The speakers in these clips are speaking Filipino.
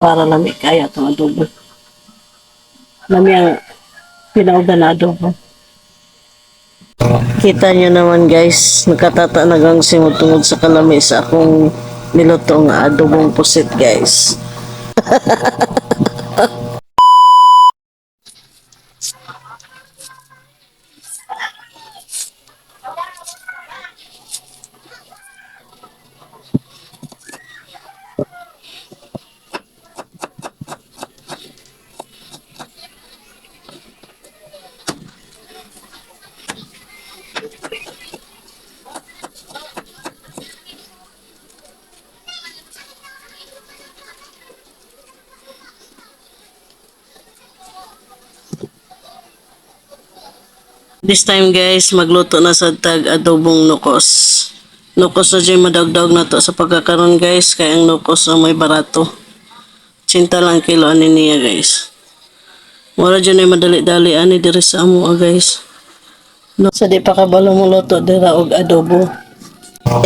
para lami kaya itong adobo. Lami ang pinauga na adobo. Kita nyo naman guys, nakatata nagang simutungod sa kalami sa akong niluto nga adobong pusit guys. This time guys, magluto na sa tag adobong nukos. Nukos na dyan madagdag na to sa pagkakaroon guys, kaya ang nukos na may barato. 80 lang kilo ani niya guys. Wala dyan ay madali-dali ani diri sa amo guys. No, sa di pa kabalo mo luto dira og adobo.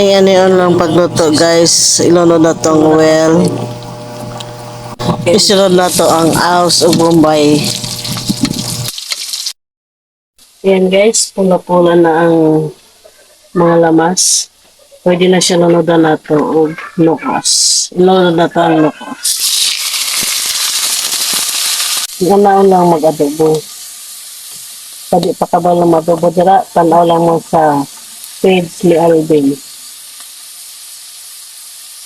Ayan yun lang pagluto guys, ilunod na tong well. Isunod na to ang house o Bombay. Ayan guys, pula-pula na ang mga lamas. Pwede na siya lunodan na to o nukos. Ilunod na to ang nukos. Ganaon lang mag-adobo. Pwede pa kabalo mag-adobo dira, tanaw lang mo sa page ni Alvin.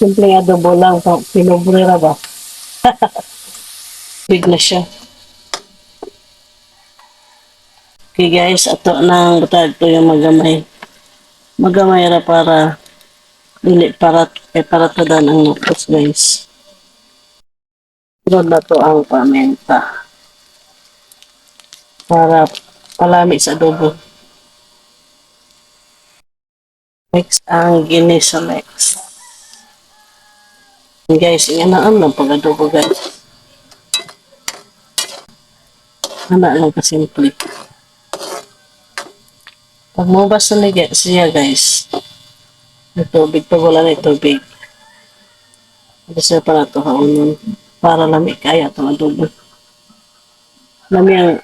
Simpleng adobo lang, pinubrera ba? Big na siya. Okay guys, ato nang butag to yung magamay. Magamay ra para dili para tadan ang nukos guys. Sunod na to ang pamenta. Para palami sa adobo. Next ang ginisa next. Guys, inganaan lang pag adobo guys. Hana lang kasimple. Pag mabas na siya guys, may tubig pa wala na tubig. Kasi pa na ito haunon para lami kaya itong adobo. Lami ang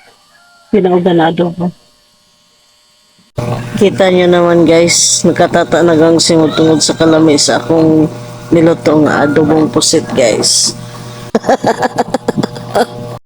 pinauga na adobo. Kita nyo naman guys, nakatata nagang simutungod sa kalami sa akong niluto nga adobong pusit guys.